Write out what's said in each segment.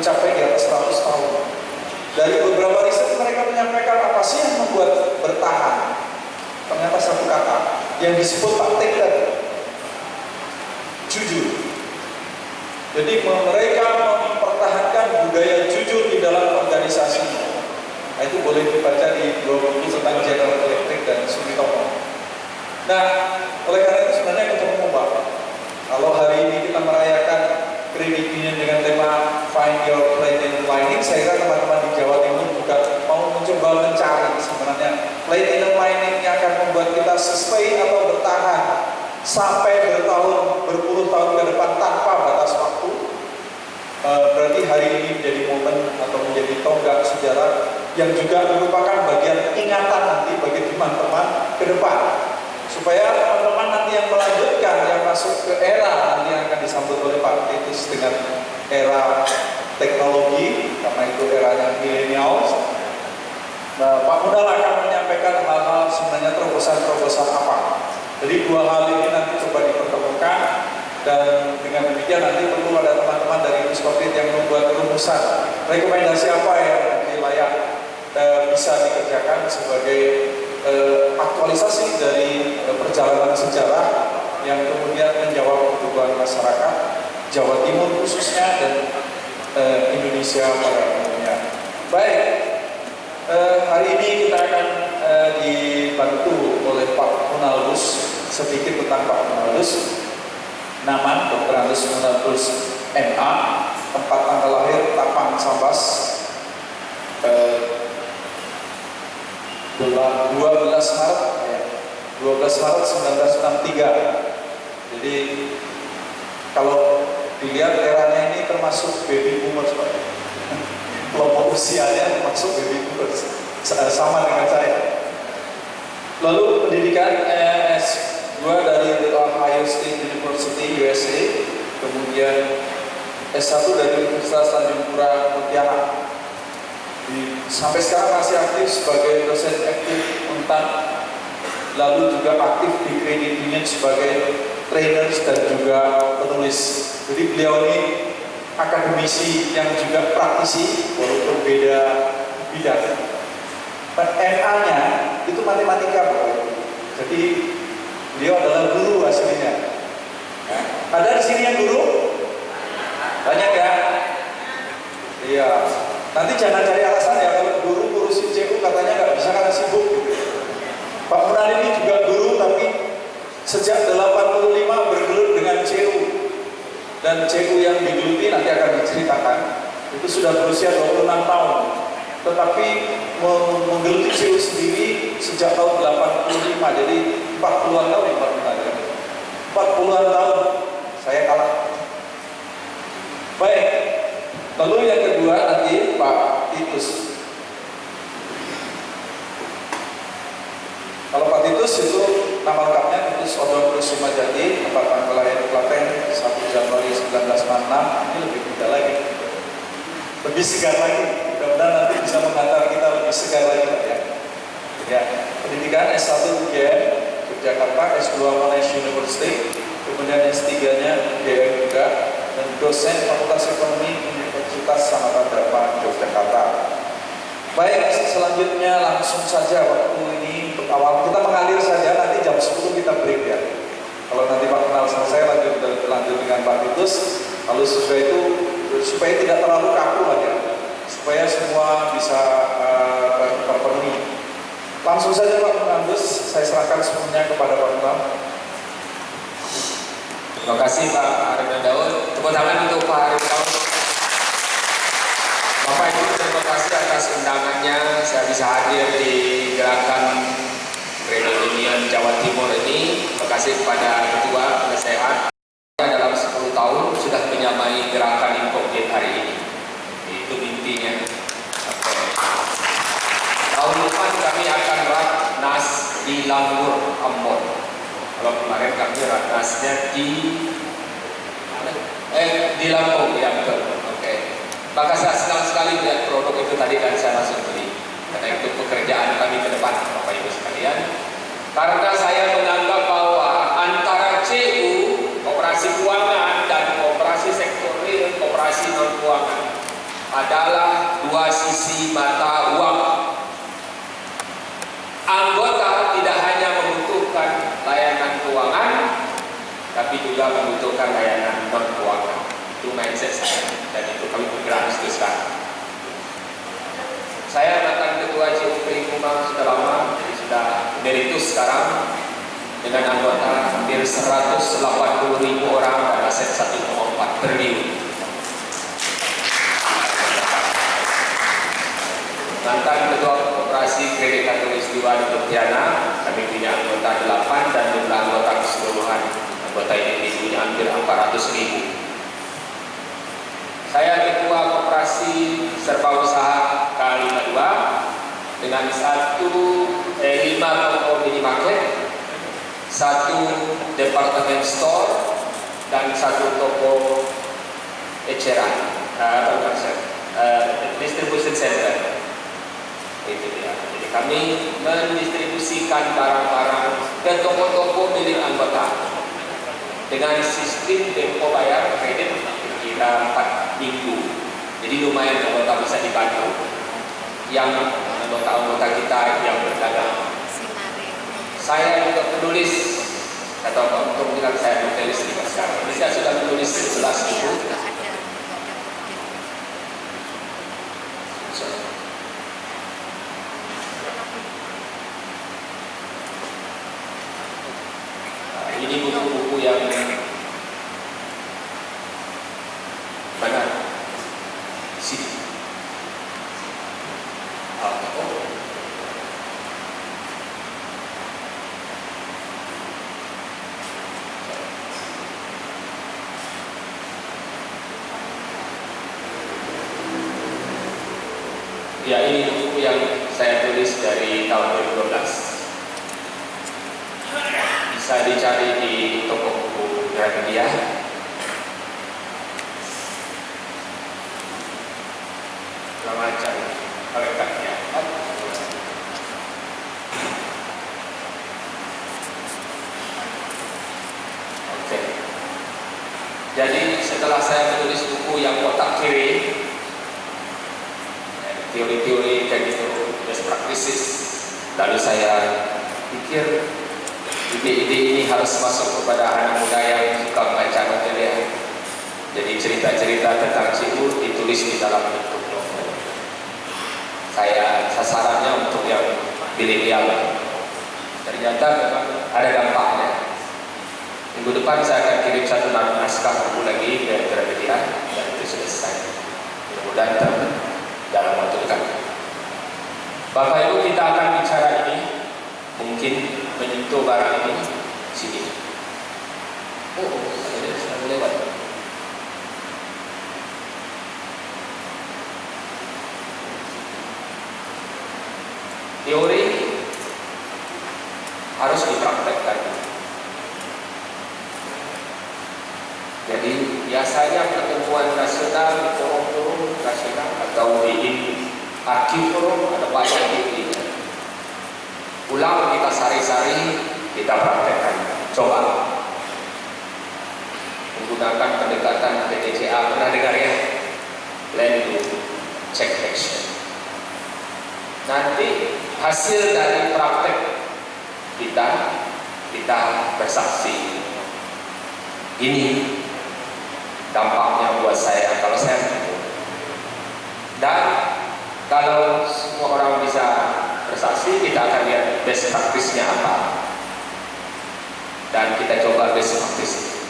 mencapai di atas 100 tahun. Dari beberapa riset mereka menyampaikan apa sih yang membuat bertahan. Ternyata satu kata yang disebut Pak Taylor, jujur. Jadi mereka mempertahankan budaya jujur di dalam organisasi. Nah, itu boleh dibaca di dua buku tentang General Electric dan Sumitomo. Nah, oleh karena itu sebenarnya kita mengubah. Kalau hari ini kita merayakan Credit Union dengan tema Find Your Platinum Lining, saya kira teman-teman di Jawa Timur juga mau mencoba mencari sebenarnya Platinum Lining yang akan membuat kita sustain atau bertahan sampai berpuluh tahun ke depan tanpa batas waktu. Berarti hari ini menjadi momen atau menjadi tonggak sejarah yang juga merupakan bagian ingatan nanti bagi teman-teman ke depan, supaya teman-teman nanti yang melanjutkan, yang masuk ke era nanti yang akan disambut oleh Pak Titus dengan era teknologi, karena itu eranya milenial. Pak Munal akan menyampaikan hal-hal sebenarnya terobosan-terobosan apa. Jadi dua hal ini nanti coba dipertemukan, dan dengan demikian nanti perlu ada teman-teman dari Diskotit yang membuat rumusan rekomendasi apa yang nanti layak bisa dikerjakan sebagai aktualisasi dari perjalanan sejarah yang kemudian menjawab kebutuhan masyarakat Jawa Timur khususnya dan Indonesia pada umumnya. Baik, hari ini kita akan dibantu oleh Pak Munaldus sedikit tentang Pak Munaldus. Nama Dr. Andus Munaldus MA, tempat tanggal lahir Tapang Sambas, 12 Maret 1963. Jadi kalau dilihat eranya ini termasuk baby boomers, Pak. Kelompok usianya termasuk baby boomers, sama dengan saya. Lalu pendidikan S2 dari The Ohio State University USA, kemudian S1 dari Universitas Tanjung Pura Pontianak. Sampai sekarang masih aktif sebagai dosen aktif Untan, lalu juga aktif di Credit Union sebagai trainer dan juga penulis. Jadi beliau ini akademisi yang juga praktisi walaupun beda bidang. MA-nya itu matematika, Bapak. Jadi beliau adalah guru aslinya. Nah, ada di sini yang guru? Banyak ya? Iya. Nanti jangan cari alasan ya kalau guru ngurusin CU katanya nggak bisa karena sibuk. Pak Munal ini juga guru tapi sejak 85 bergelut dengan CU, dan CU yang digeluti nanti akan diceritakan itu sudah berusia 26 tahun, tetapi menggeluti CU sendiri sejak tahun 85, jadi 40-an tahun Pak Munal ya. 40-an tahun saya kalah. Baik. Lalu yang kedua nanti Pak Titus. Kalau Pak Titus itu nama lengkapnya Titus Odong Kusumajati, tempat tanggal lahir Klaten 1 Januari 1946. Ini lebih muda lagi, lebih segar lagi. Mudah-mudahan nanti bisa mengantar kita lebih segar lagi, Pak ya. Ya, pendidikan S1 UGM Yogyakarta, S2 Monash University, kemudian S3-nya UGM juga, dan dosen Fakultas Ekonomi Universitas Sanata Dharma Yogyakarta. Baik, selanjutnya langsung saja waktu ini untuk awal kita mengalir saja, nanti jam 10 kita break ya. Kalau nanti Pak Munal selesai lanjut dengan Pak Titus, lalu sesuai itu supaya tidak terlalu kaku aja, supaya semua bisa terpenuhi. Langsung saja Pak Munaldus, saya serahkan semuanya kepada Pak Munal. Terima kasih Pak Arif Daud. Tepuk tangan untuk Pak Arif Daud. Bapak Ibu, terima kasih atas undangannya. Saya bisa hadir di gerakan Credit Union Jawa Timur ini. Terima kasih kepada Ketua Penasehat. Dalam 10 tahun sudah menyamai gerakan Infobit hari ini. Itu intinya. Tahun depan kami akan Ratnas di Langgur, Ambon. Kalau kemarin kami Ratnasnya di Lampung, ya betul. Oke. Maka saya senang sekali melihat produk itu tadi dan saya langsung beli. Karena itu pekerjaan kami ke depan, Bapak Ibu sekalian. Karena saya menganggap bahwa antara CU, operasi keuangan, dan operasi sektor real, operasi non keuangan, adalah dua sisi mata uang. Anggota tidak hanya membutuhkan layanan keuangan, tapi juga membutuhkan layanan non-keuangan. Itu mindset saya, dan itu kami bergerak itu sekarang. Saya mantan ketua JUP Kumang sudah lama, jadi sudah emeritus sekarang, dengan anggota hampir 180.000 orang dan aset 1,4 triliun. Mantan ketua Koperasi Kredit Katulistiwa di Pontianak, kami punya anggota 8 dan jumlah anggota keseluruhan anggota ini punya hampir 400.000. Saya ketua Koperasi Serba Usaha K52 dengan 5 toko minimarket, 1 departemen store, dan 1 toko eceran, distribution center. Itu dia. Jadi kami mendistribusikan barang-barang ke toko-toko milik anggota dengan sistem tempo bayar kredit kira 4 minggu. Jadi lumayan anggota bisa dibantu. Yang anggota-anggota kita yang berdagang. Saya juga penulis, atau untuk bilang saya penulis di sekarang. Saya sudah menulis 11 buku. Ini buku-buku yang mana? Sini. Ya, ini buku yang saya tulis dari tahun 2012. Bisa dicari di toko buku Gramedia. Lama cari rekatnya. Oke. Jadi setelah saya menulis buku yang kotak kiri, teori-teori kayak gitu, best practices, lalu saya pikir ide-ide ini harus masuk kepada anak muda yang suka membaca novel ya. Jadi cerita-cerita tentang Cibu ditulis di dalam bentuk novel. Saya sasarannya untuk yang milenial. Ternyata memang ada dampaknya. Minggu depan saya akan kirim 1 naskah buku lagi ke Gramedia dan itu selesai. Mudah-mudahan dalam waktu dekat. Bapak Ibu, kita akan bicara ini, mungkin menyentuh barang ini sini. Ada selalu lewat. Teori harus dipraktekkan. Jadi biasanya pertemuan nasional, forum-forum nasional atau di archive forum ada banyak teori. Ulang kita sari-sari, kita praktekkan. Coba menggunakan pendekatan PDCA, pernah dengar ya? Plan, do, check, action. Nanti hasil dari praktek kita bersaksi. Ini dampaknya buat saya kalau saya dan kalau semua orang bisa bersaksi, kita akan lihat best practice-nya apa dan kita coba best practice.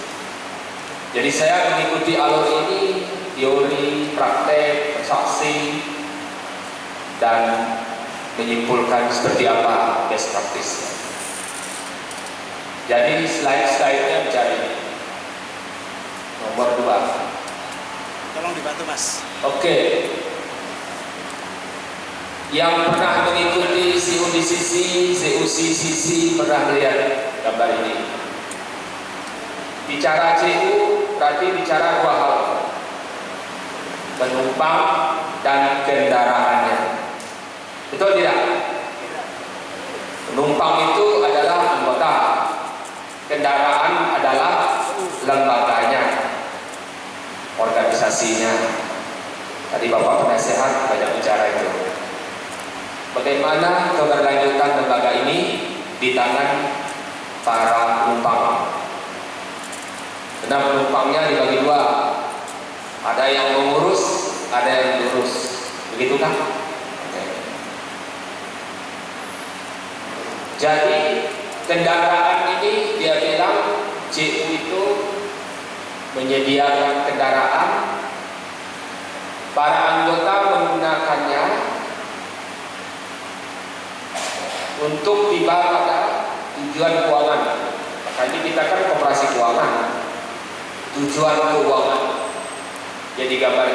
Jadi saya mengikuti alur ini, teori, praktek, bersaksi, dan menyimpulkan seperti apa best practice. Jadi slide-slide-nya mencari nomor 2. Tolong dibantu Mas. Oke. Yang pernah mengikuti CUDCC, CUCCC pernah melihat gambar ini. Bicara CU berarti bicara 2 hal, penumpang dan kendaraannya. Betul tidak? Penumpang itu adalah anggota, kendaraan adalah lembaganya, organisasinya. Tadi Bapak Penasehat banyak bicara itu. Bagaimana keberlanjutan lembaga ini di tangan para penumpang. Karena penumpangnya dibagi dua. Ada yang mengurus, ada yang diurus. Begitu kan? Oke. Jadi kendaraan ini dia bilang JU itu menyediakan kendaraan, para anggota menggunakannya untuk tiba pada tujuan keuangan. Maka ini kita kan koperasi keuangan, tujuan keuangan. Jadi gambar